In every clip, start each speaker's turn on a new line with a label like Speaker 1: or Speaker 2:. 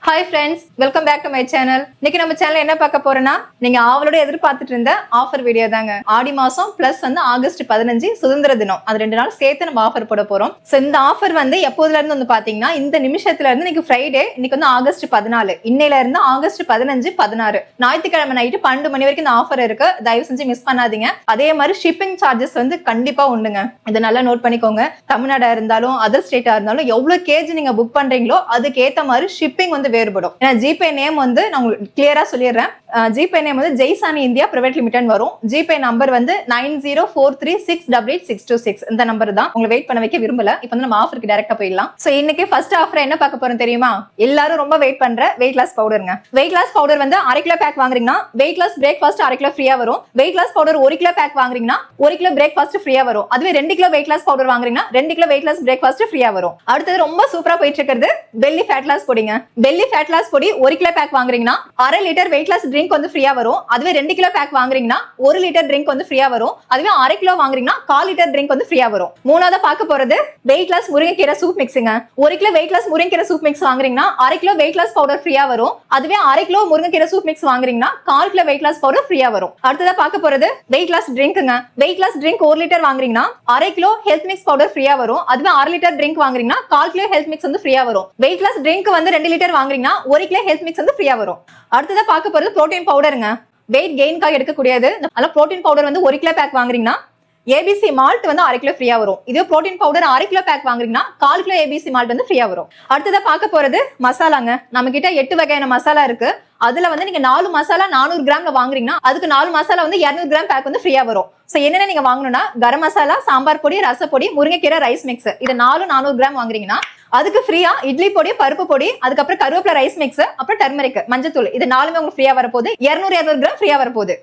Speaker 1: Hi friends, welcome back to my channel. இன்னைக்கு நம்ம சேனல்ல என்ன பார்க்க போறோம்னா நீங்க ஆவலோட எதிர்பார்த்துட்டு இருந்த ஆஃபர் வீடியோ தாங்க. ஆடி மாசம் பிளஸ் வந்து ஆகஸ்ட் 15 சுதந்திர தினம். அது 2 நாள் சேர்த்து நம்ம ஆஃபர் போட போறோம். சோ இந்த ஆஃபர் வந்து எப்போதுல இருந்து வந்து பாத்தீங்கன்னா இந்த நிமிஷத்துல இருந்து இன்னைக்கு ஃப்ரைடே, இன்னைக்கு வந்து ஆகஸ்ட் 14. இன்னையில இருந்து ஆகஸ்ட் 15, 16 ஞாயிற்றுக்கிழமை நைட்டு 12 மணி வரைக்கும் இந்த ஆஃபர் இருக்கு. தயவு செஞ்சு மிஸ் பண்ணாதீங்க. அதே மாதிரி ஷிப்பிங் சார்ஜஸ் வந்து கண்டிப்பா உண்டுங்க. இதை நல்லா நோட் பண்ணிக்கோங்க. தமிழ்நாடா இருந்தாலும் அதர் ஸ்டேட்டா இருந்தாலும் எவ்வளவு கேஜி நீங்க புக் பண்றீங்களோ அதுக்கு ஏத்த மாதிரி ஷிப்பிங் வந்து வேறுபடும். ஏன்னா ஜிபே நேம் வந்து நான் உங்களுக்கு கிளியரா சொல்லிடுறேன். ஜிபே நேம் வந்து ஜெய்சானி இந்தியா பிரைவேட் லிமிடெட் வரும். ஜிபே நம்பர் வந்து 9043688626. இந்த நம்பர் தான். உங்களை வெயிட் பண்ண வைக்க விரும்பல. இப்போ வந்து நம்ம ஆஃபருக்கு டைரக்டா போயிடலாம். சோ இன்னைக்கு ஃபர்ஸ்ட் ஆஃபர் என்ன பார்க்க போறோம் தெரியுமா? எல்லாரும் ரொம்ப வெயிட் பண்ற வெயிட் லாஸ் பவுடருங்க. வெயிட் லாஸ் பவுடர் வந்து 1/2 கிலோ பேக் வாங்குறீங்கன்னா வெயிட் லாஸ் பிரேக்ஃபாஸ்ட் 1/2 கிலோ ஃப்ரீயா வரும். Weight loss powder 1 kilo pack வாங்குறீங்கன்னா 1 கிலோ பிரேக்ஃபாஸ்ட் ஃப்ரீயா வரும். அதுவே 2 கிலோ வெயிட் லாஸ் பவுடர் வாங்குறீங்கன்னா 2 கிலோ வெயிட் லாஸ் பிரேக்ஃபாஸ்ட் ஃப்ரீயா வரும். அடுத்தது ரொம்ப சூப்பரா போயிட்டு இருக்கிறது பெல்லி ஃபேட் லாஸ் பொடிங்க. பெல்லி ஃபேட் லாஸ் பொடி 1 கிலோ பேக் வாங்குறீங்கன்னா 1/2 லிட்டர் வெயிட் லாஸ் ட்ரிங்க் வந்து ஃப்ரீயா வரும். அதுவே 2 கிலோ பேக் வாங்குறீங்கன்னா 1 லிட்டர் ட்ரிங்க் வந்து ஃப்ரீயா வரும். அதுவே 1/2 கிலோ வாங்குறீங்கன்னா 1/4 லிட்டர் ட்ரிங்க் வந்து ஃப்ரீயா வரும். மூணாவது பார்க்க போறது வெயிட் லாஸ் முருங்கைக்கீரை சூப் மிக்ஸ்ங்க. 1 கிலோ வெயிட் லாஸ் முருங்கைக்கீரை சூப் மிக்ஸ் வாங்குறீங்கன்னா 1/2 கிலோ வெயிட் லாஸ் பவுடர் ஃப்ரீயா வரும். அதுவே 1/2 கிலோ முருங்கைக்கீரை சூப் மிக்ஸ் வாங்குறீங்கன்னா 1/4 கிலோ வெயிட் லாஸ் பவுடர் ஃப்ரீயா வரும். அடுத்ததா பார்க்க போறது வெயிட் லாஸ் ட்ரிங்க்ங்க. வெயிட் லாஸ் ட்ரிங்க் 1 லிட்டர் வாங்குறீங்கன்னா 1/2 கிலோ ஹெல்த் மிக்ஸ் பவுடர் ஃப்ரீயா வரும். அதுவே 1/2 லிட்டர் ட்ரிங்க் வாங்குறீங்கன்னா 1/4 கிலோ ஹெல்த் மிக்ஸ் வந்து ஃப்ரீயா வரும். வெயிட் லாஸ் ட்ரிங்க் வந்து 2 லிட்டர் வாங்குறீங்கன்னா 1 கிலோ ஹெல்த் மிக்ஸ் வந்து ஃப்ரீயா வரும். அடுத்ததா பார்க்க போறது புரோட்டீன் பவுடருங்க. வெயிட் கெயின்காக எடுக்கக்கூடியது. அதனால புரோட்டீன் பவுடர் வந்து 1 கிலோ பேக் வாங்குறீங்கன்னா ஏபிசி மால்ட் வந்து 1/2 கிலோ ஃப்ரீயா வரும். இதே புரோட்டீன் பவுடர் 1/2 கிலோ பேக் வாங்குறீங்கன்னா 1/4 கிலோ ஏபிசி மால்ட் வந்து ஃப்ரீயா வரும். அடுத்ததா பார்க்க போறது மசாலாங்க. நம்ம கிட்ட 8 வகையான மசாலா இருக்கு. அதுல வந்து நீங்க 4 மசாலா 400 கிராம்ல வாங்குறீங்கன்னா அதுக்கு 4 மசாலா வந்து 200 கிராம் பேக் வந்து ஃப்ரீயா வரும். சோ என்னென்ன நீங்க வாங்கணும்னா கரம் மசாலா, சாம்பார் பொடி, ரசப்பொடி, முருங்கைக்கீரை ரைஸ் மிக்ஸ், இது 400 கிராம் வாங்குறீங்கன்னா அதுக்கு ஃப்ரீயா இட்லி பொடி, பருப்பு பொடி, அதுக்கப்புறம் கருவேப்பிலை ரைஸ் மிக்ஸ், அப்புறம் டர்மரிக் மஞ்சத்தூள், இது 4மே உங்களுக்கு ஃப்ரீயா வரப்போகுது. 200 கிராம் ஃப்ரீயா வரப்போகுது.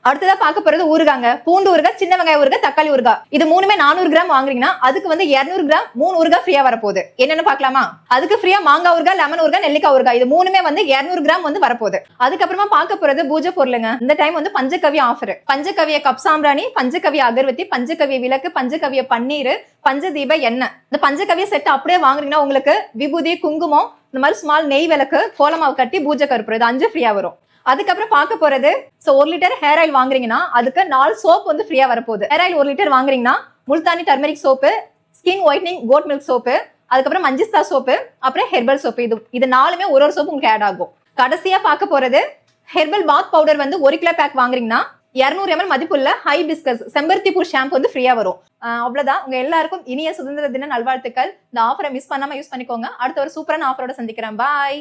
Speaker 1: அடுத்ததா பார்க்க போறது ஊறுகாங்க. பூண்டு ஊறுகாய், சின்ன வெங்காய ஊறுகாய், தக்காளி ஊறுகாய், இது மூணுமே 400 கிராம் வாங்குறீங்கன்னா அதுக்கு வந்து 200 கிராம் 3 ஊறுகாய் ஃப்ரீயா வரப்போகுது. என்னன்னு பார்க்கலாமா? அதுக்கு ஃப்ரீயா மாங்காய் ஊறுகாய், லெமன் ஊறுகாய், நெல்லிக்காய் ஊறுகாய், இது மூணுமே வந்து 200 கிராம் வந்து வரப்போகுது. அதுக்கப்புறமா பார்க்க போறது பூஜை பொருளுங்க. இந்த டைம் வந்து பஞ்சகவ்ய ஆஃபர். பஞ்சகவ்ய கப் சாம்பிராணி, பஞ்சகவ்ய அகர்வத்தி, பஞ்சகவ்ய விளக்கு, பஞ்சகவ்ய பன்னீர், பஞ்சதீப எண்ணெய், இந்த பஞ்சகவ்ய செட் அப்படியே வாங்குறீங்கன்னா உங்களுக்கு விபூதி, குங்குமம், இந்த மாதிரி ஸ்மால் நெய் விளக்கு, கோலமாவு கட்டி, பூஜை கருப்பு, இது 5 ஃப்ரீயா வரும். அதுக்கப்புறம் பார்க்க போறது 1 லிட்டர் ஹேர் ஆயில் வாங்குறீங்கன்னா அதுக்கு 4 சோப் வந்து ஃப்ரீயா வரப்போகுது. ஹேர் ஆயில் 1 லிட்டர் வாங்குறீங்கன்னா Multani turmeric soap, skin whitening goat milk soap, அதுக்கப்புறம் மஞ்சிஸ்தா சோப்பு, அப்புறம் ஹெர்பல் சோப்பு, இது 4மே ஒரு சோப்பு உங்களுக்கு ஆட் ஆகும். கடைசியா பார்க்க போறது ஹெர்பல் பாத் பவுடர் வந்து 1 கிலோ பேக் வாங்குறீங்கன்னா 200 ml மதிப்புள்ள ஹைபிஸ்கஸ் செம்பருத்தி பூ ஷாம்பு வந்து ஃப்ரீயா வரும். அவ்வளவுதான். உங்க எல்லாருக்கும் இனிய சுதந்திர தின நல்வாழ்த்துக்கள். இந்த ஆஃபரை மிஸ் பண்ணாம யூஸ் பண்ணிக்கோங்க. அடுத்த ஒரு சூப்பரான ஆஃபரோட சந்திக்கிறேன். பாய்.